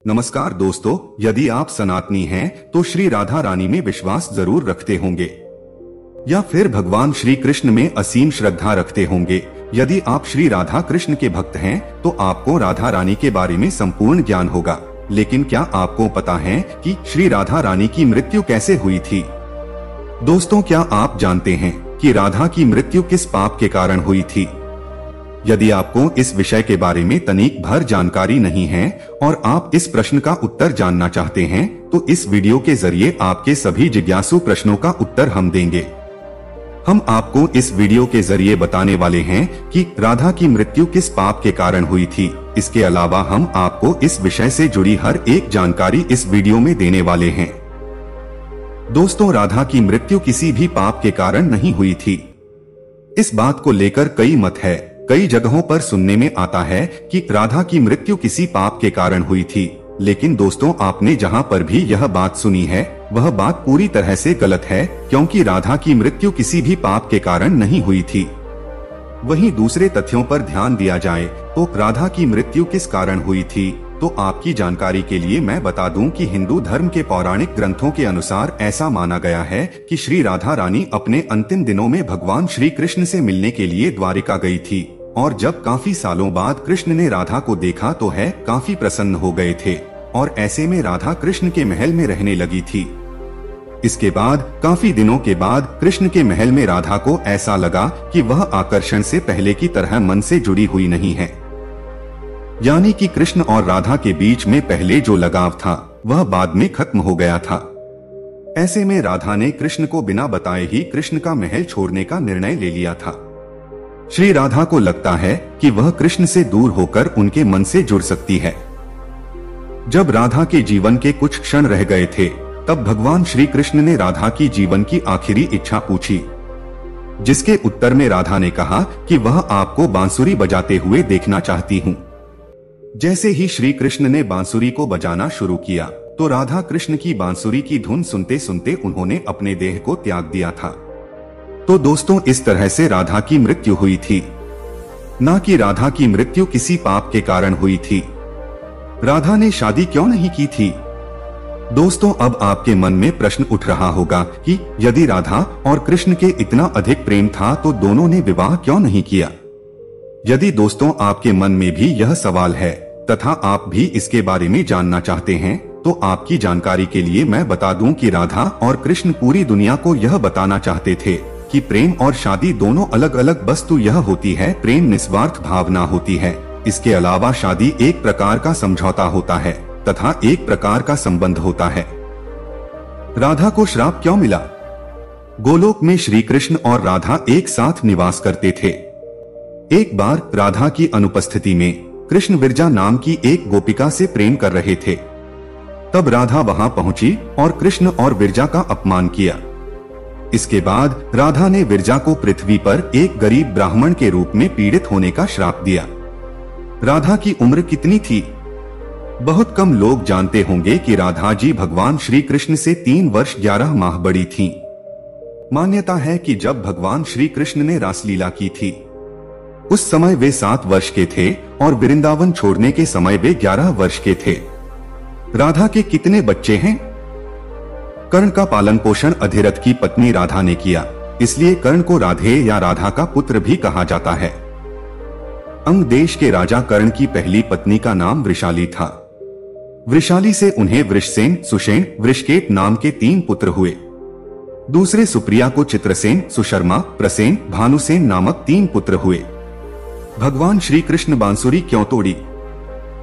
नमस्कार दोस्तों, यदि आप सनातनी हैं तो श्री राधा रानी में विश्वास जरूर रखते होंगे या फिर भगवान श्री कृष्ण में असीम श्रद्धा रखते होंगे। यदि आप श्री राधा कृष्ण के भक्त हैं तो आपको राधा रानी के बारे में संपूर्ण ज्ञान होगा। लेकिन क्या आपको पता है कि श्री राधा रानी की मृत्यु कैसे हुई थी? दोस्तों, क्या आप जानते हैं कि राधा की मृत्यु किस पाप के कारण हुई थी? यदि आपको इस विषय के बारे में तनिक भर जानकारी नहीं है और आप इस प्रश्न का उत्तर जानना चाहते हैं तो इस वीडियो के जरिए आपके सभी जिज्ञासु प्रश्नों का उत्तर हम देंगे। हम आपको इस वीडियो के जरिए बताने वाले हैं कि राधा की मृत्यु किस पाप के कारण हुई थी। इसके अलावा हम आपको इस विषय से जुड़ी हर एक जानकारी इस वीडियो में देने वाले हैं। दोस्तों, राधा की मृत्यु किसी भी पाप के कारण नहीं हुई थी। इस बात को लेकर कई मत है। कई जगहों पर सुनने में आता है कि राधा की मृत्यु किसी पाप के कारण हुई थी। लेकिन दोस्तों, आपने जहां पर भी यह बात सुनी है वह बात पूरी तरह से गलत है, क्योंकि राधा की मृत्यु किसी भी पाप के कारण नहीं हुई थी। वहीं दूसरे तथ्यों पर ध्यान दिया जाए तो राधा की मृत्यु किस कारण हुई थी, तो आपकी जानकारी के लिए मैं बता दूं कि हिंदू धर्म के पौराणिक ग्रंथों के अनुसार ऐसा माना गया है कि श्री राधा रानी अपने अंतिम दिनों में भगवान श्री कृष्ण से मिलने के लिए द्वारिका गई थी और जब काफी सालों बाद कृष्ण ने राधा को देखा तो है काफी प्रसन्न हो गए थे और ऐसे में राधा कृष्ण के महल में रहने लगी थी। इसके बाद काफी दिनों के बाद कृष्ण के महल में राधा को ऐसा लगा कि वह आकर्षण से पहले की तरह मन से जुड़ी हुई नहीं है, यानी कि कृष्ण और राधा के बीच में पहले जो लगाव था वह बाद में खत्म हो गया था। ऐसे में राधा ने कृष्ण को बिना बताए ही कृष्ण का महल छोड़ने का निर्णय ले लिया था। श्री राधा को लगता है कि वह कृष्ण से दूर होकर उनके मन से जुड़ सकती है। जब राधा के जीवन के कुछ क्षण रह गए थे तब भगवान श्री कृष्ण ने राधा की जीवन की आखिरी इच्छा पूछी, जिसके उत्तर में राधा ने कहा कि वह आपको बांसुरी बजाते हुए देखना चाहती हूँ। जैसे ही श्री कृष्ण ने बांसुरी को बजाना शुरू किया तो राधा कृष्ण की बांसुरी की धुन सुनते सुनते उन्होंने अपने देह को त्याग दिया था। तो दोस्तों, इस तरह से राधा की मृत्यु हुई थी, न कि राधा की मृत्यु किसी पाप के कारण हुई थी। राधा ने शादी क्यों नहीं की थी? दोस्तों, अब आपके मन में प्रश्न उठ रहा होगा कि यदि राधा और कृष्ण के इतना अधिक प्रेम था तो दोनों ने विवाह क्यों नहीं किया। यदि दोस्तों आपके मन में भी यह सवाल है तथा आप भी इसके बारे में जानना चाहते हैं तो आपकी जानकारी के लिए मैं बता दूं कि राधा और कृष्ण पूरी दुनिया को यह बताना चाहते थे कि प्रेम और शादी दोनों अलग अलग वस्तु यह होती है। प्रेम निस्वार्थ भावना होती है। इसके अलावा शादी एक प्रकार का समझौता होता है तथा एक प्रकार का संबंध होता है। राधा को श्राप क्यों मिला? गोलोक में श्री कृष्ण और राधा एक साथ निवास करते थे। एक बार राधा की अनुपस्थिति में कृष्ण विरजा नाम की एक गोपिका से प्रेम कर रहे थे। तब राधा वहां पहुंची और कृष्ण और विरजा का अपमान किया। इसके बाद राधा ने विरजा को पृथ्वी पर एक गरीब ब्राह्मण के रूप में पीड़ित होने का श्राप दिया। राधा की उम्र कितनी थी? बहुत कम लोग जानते होंगे कि राधा जी भगवान श्री कृष्ण से 3 वर्ष 11 माह बड़ी थीं। मान्यता है कि जब भगवान श्री कृष्ण ने रासलीला की थी उस समय वे 7 वर्ष के थे और वृंदावन छोड़ने के समय वे 11 वर्ष के थे। राधा के कितने बच्चे हैं? कर्ण का पालन पोषण अधिरथ की पत्नी राधा ने किया, इसलिए कर्ण को राधे या राधा का पुत्र भी कहा जाता है। अंग देश के राजा कर्ण की पहली पत्नी का नाम वृषाली था। वृषाली से उन्हें वृषसेन, सुषेण, वृषकेत नाम के 3 पुत्र हुए। दूसरे सुप्रिया को चित्रसेन, सुशर्मा, प्रसेन, भानुसेन नामक 3 पुत्र हुए। भगवान श्री कृष्ण बांसुरी क्यों तोड़ी?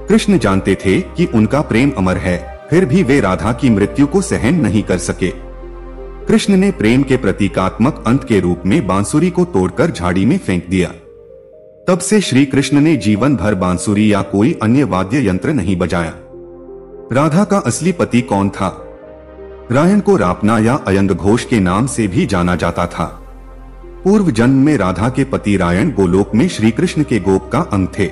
कृष्ण जानते थे कि उनका प्रेम अमर है, फिर भी वे राधा की मृत्यु को सहन नहीं कर सके। कृष्ण ने प्रेम के प्रतीकात्मक अंत के रूप में बांसुरी को तोड़कर झाड़ी में फेंक दिया। तब से श्री कृष्ण ने जीवन भर बांसुरी या कोई अन्य वाद्य यंत्र नहीं बजाया। राधा का असली पति कौन था? रायन को रापना या अयंग घोष के नाम से भी जाना जाता था। पूर्व जन्म में राधा के पति रायन गोलोक में श्री कृष्ण के गोप का अंग थे।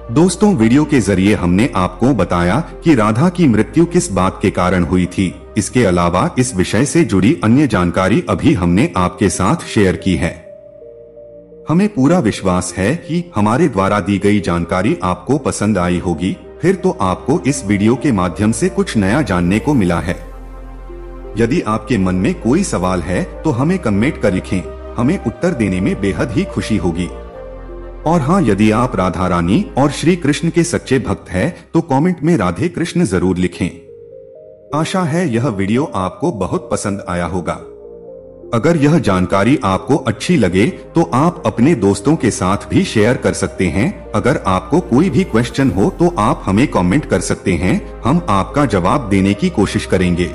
दोस्तों, वीडियो के जरिए हमने आपको बताया कि राधा की मृत्यु किस बात के कारण हुई थी। इसके अलावा इस विषय से जुड़ी अन्य जानकारी अभी हमने आपके साथ शेयर की है। हमें पूरा विश्वास है कि हमारे द्वारा दी गई जानकारी आपको पसंद आई होगी। फिर तो आपको इस वीडियो के माध्यम से कुछ नया जानने को मिला है। यदि आपके मन में कोई सवाल है तो हमें कमेंट कर लिखें, हमें उत्तर देने में बेहद ही खुशी होगी। और हाँ, यदि आप राधा रानी और श्री कृष्ण के सच्चे भक्त हैं तो कमेंट में राधे कृष्ण जरूर लिखें। आशा है यह वीडियो आपको बहुत पसंद आया होगा। अगर यह जानकारी आपको अच्छी लगे तो आप अपने दोस्तों के साथ भी शेयर कर सकते हैं। अगर आपको कोई भी क्वेश्चन हो तो आप हमें कमेंट कर सकते हैं, हम आपका जवाब देने की कोशिश करेंगे।